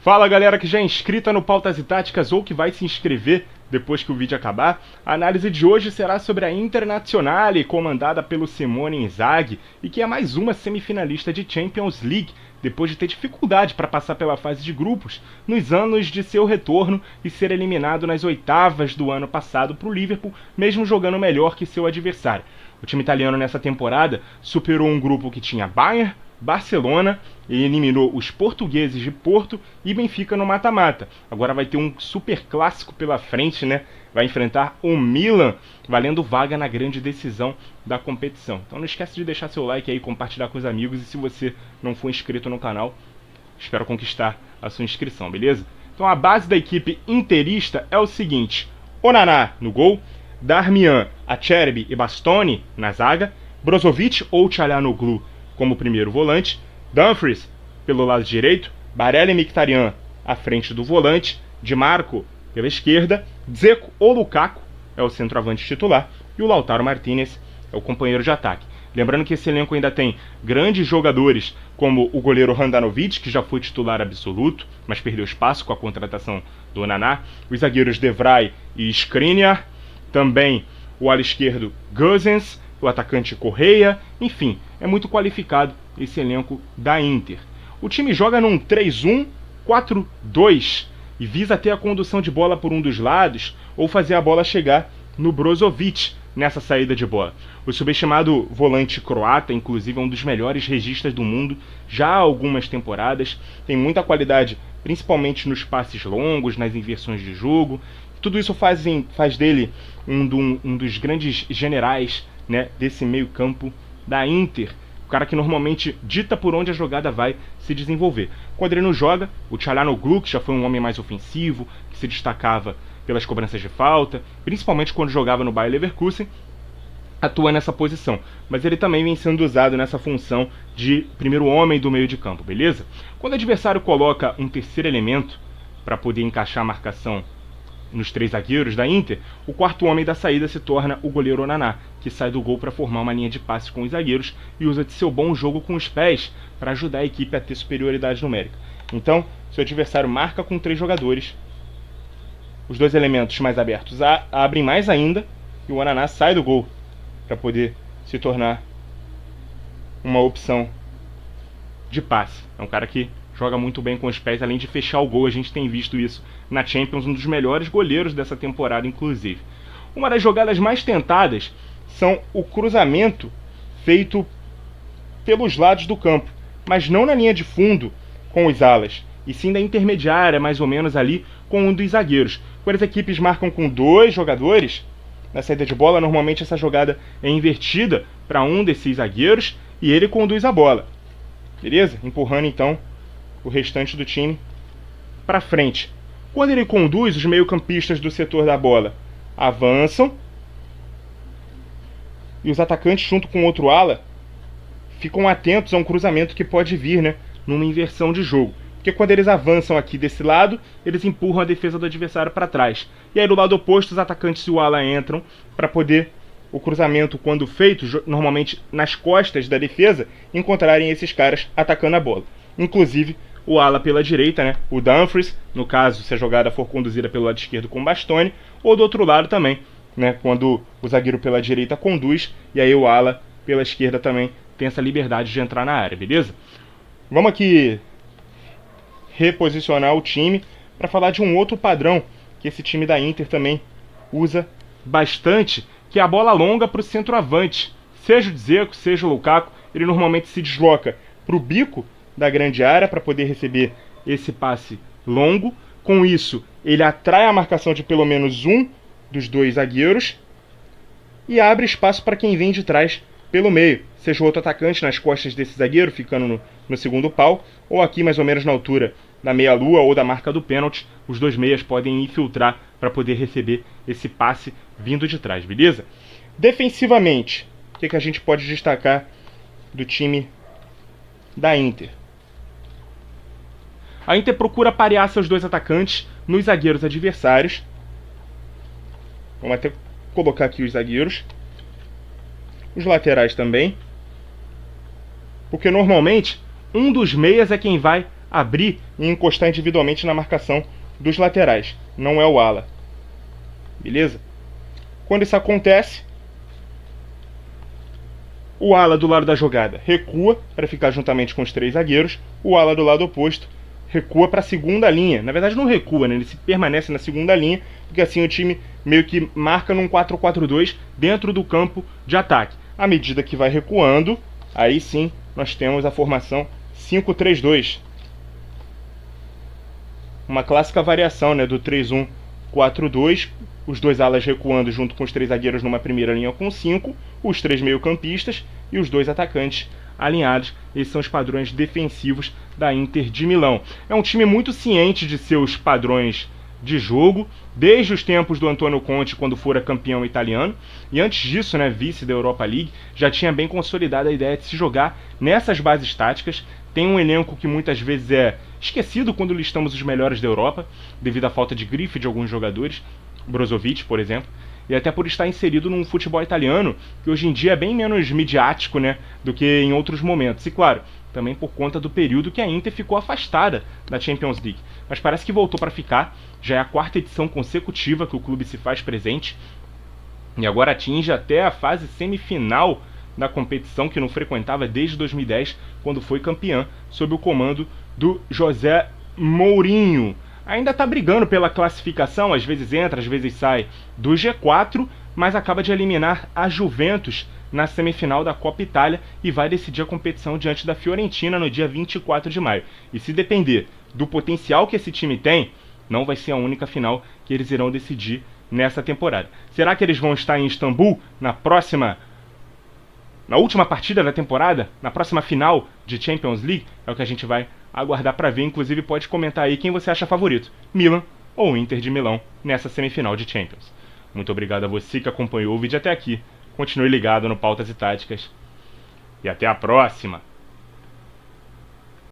Fala galera que já é inscrita no Pautas e Táticas ou que vai se inscrever depois que o vídeo acabar. A análise de hoje será sobre a Internazionale, comandada pelo Simone Inzaghi, e que é mais uma semifinalista de Champions League, depois de ter dificuldade para passar pela fase de grupos nos anos de seu retorno e ser eliminado nas oitavas do ano passado para o Liverpool, mesmo jogando melhor que seu adversário. O time italiano nessa temporada superou um grupo que tinha Bayern, Barcelona, e eliminou os portugueses de Porto e Benfica no mata-mata. Agora vai ter um super clássico pela frente, né? Vai enfrentar o Milan, valendo vaga na grande decisão da competição. Então não esquece de deixar seu like aí, compartilhar com os amigos, e se você não for inscrito no canal, espero conquistar a sua inscrição, beleza? Então a base da equipe interista é o seguinte: Onana no gol, Darmian, Acerbi e Bastoni na zaga, Brozovic ou Çalhanoğlu como primeiro volante, Dumfries pelo lado direito, Barella e Mkhitaryan à frente do volante, Di Marco pela esquerda, Dzeko ou Lukaku é o centroavante titular e o Lautaro Martinez é o companheiro de ataque. Lembrando que esse elenco ainda tem grandes jogadores como o goleiro Handanovic, que já foi titular absoluto, mas perdeu espaço com a contratação do Onana, os zagueiros De Vrij e Skriniar, também o ala esquerdo Gosens, o atacante Correia, enfim, é muito qualificado esse elenco da Inter. O time joga num 3-1-4-2 e visa ter a condução de bola por um dos lados ou fazer a bola chegar no Brozovic nessa saída de bola. O subestimado volante croata, inclusive, é um dos melhores registas do mundo já há algumas temporadas, tem muita qualidade, principalmente nos passes longos, nas inversões de jogo. Tudo isso faz dele um dos grandes generais, né, desse meio campo da Inter, o cara que normalmente dita por onde a jogada vai se desenvolver. Quando ele não joga, o Çalhanoğlu, que já foi um homem mais ofensivo, que se destacava pelas cobranças de falta, principalmente quando jogava no Bayer Leverkusen, atua nessa posição, mas ele também vem sendo usado nessa função de primeiro homem do meio de campo, beleza? Quando o adversário coloca um terceiro elemento para poder encaixar a marcação nos três zagueiros da Inter, o quarto homem da saída se torna o goleiro Onana, que sai do gol para formar uma linha de passe com os zagueiros e usa de seu bom jogo com os pés para ajudar a equipe a ter superioridade numérica. Então, se o adversário marca com três jogadores, os dois elementos mais abertos abrem mais ainda e o Onana sai do gol para poder se tornar uma opção de passe. É um cara que joga muito bem com os pés, além de fechar o gol. A gente tem visto isso na Champions, um dos melhores goleiros dessa temporada, inclusive. Uma das jogadas mais tentadas são o cruzamento feito pelos lados do campo, mas não na linha de fundo com os alas, e sim da intermediária, mais ou menos ali, com um dos zagueiros. Quando as equipes marcam com dois jogadores, na saída de bola, normalmente essa jogada é invertida para um desses zagueiros e ele conduz a bola. Beleza? Empurrando então o restante do time para frente. Quando ele conduz, os meio-campistas do setor da bola avançam e os atacantes, junto com outro ala, ficam atentos a um cruzamento que pode vir, né, numa inversão de jogo. Porque quando eles avançam aqui desse lado, eles empurram a defesa do adversário para trás. E aí do lado oposto, os atacantes e o ala entram para poder o cruzamento, quando feito, normalmente nas costas da defesa, encontrarem esses caras atacando a bola. Inclusive o ala pela direita, né, o Dumfries, no caso, se a jogada for conduzida pelo lado esquerdo com Bastoni, ou do outro lado também, né, quando o zagueiro pela direita conduz, e aí o ala pela esquerda também tem essa liberdade de entrar na área, beleza? Vamos aqui reposicionar o time para falar de um outro padrão que esse time da Inter também usa bastante, que é a bola longa para o centroavante. Seja o Dzeko, seja o Lukaku, ele normalmente se desloca para o bico da grande área para poder receber esse passe longo. Com isso, ele atrai a marcação de pelo menos um dos dois zagueiros e abre espaço para quem vem de trás pelo meio, seja o outro atacante nas costas desse zagueiro, ficando no segundo pau, ou aqui mais ou menos na altura da meia-lua ou da marca do pênalti. Os dois meias podem infiltrar para poder receber esse passe vindo de trás, beleza? Defensivamente, o que a gente pode destacar do time da Inter? A Inter procura parear seus dois atacantes nos zagueiros adversários. Vamos até colocar aqui os zagueiros. Os laterais também. Porque normalmente um dos meias é quem vai abrir e encostar individualmente na marcação dos laterais, não é o ala. Beleza? Quando isso acontece, o ala do lado da jogada recua para ficar juntamente com os 3 zagueiros, o ala do lado oposto recua para a segunda linha. Na verdade não recua, né? Ele permanece na segunda linha, porque assim o time meio que marca num 4-4-2 dentro do campo de ataque. À medida que vai recuando, aí sim nós temos a formação 5-3-2. Uma clássica variação, né, do 3-1-4-2, os 2 alas recuando junto com os 3 zagueiros numa primeira linha com 5, os 3 meio-campistas e os 2 atacantes alinhados. Esses são os padrões defensivos da Inter de Milão. É um time muito ciente de seus padrões de jogo, desde os tempos do Antônio Conte, quando fora campeão italiano, e antes disso, né, vice da Europa League, já tinha bem consolidada a ideia de se jogar nessas bases táticas. Tem um elenco que muitas vezes é esquecido quando listamos os melhores da Europa, devido à falta de grife de alguns jogadores, Brozovic, por exemplo, e até por estar inserido num futebol italiano que hoje em dia é bem menos midiático, né, do que em outros momentos. E claro, também por conta do período que a Inter ficou afastada da Champions League. Mas parece que voltou para ficar, já é a 4ª edição consecutiva que o clube se faz presente, e agora atinge até a fase semifinal da competição, que não frequentava desde 2010, quando foi campeã, sob o comando do José Mourinho. Ainda está brigando pela classificação, às vezes entra, às vezes sai do G4, mas acaba de eliminar a Juventus na semifinal da Copa Itália e vai decidir a competição diante da Fiorentina no dia 24 de maio. E se depender do potencial que esse time tem, não vai ser a única final que eles irão decidir nessa temporada. Será que eles vão estar em Istambul na última partida da temporada, na próxima final de Champions League? É o que a gente vai aguardar para ver. Inclusive pode comentar aí quem você acha favorito, Milan ou Inter de Milão nessa semifinal de Champions. Muito obrigado a você que acompanhou o vídeo até aqui. Continue ligado no Pautas e Táticas e até a próxima!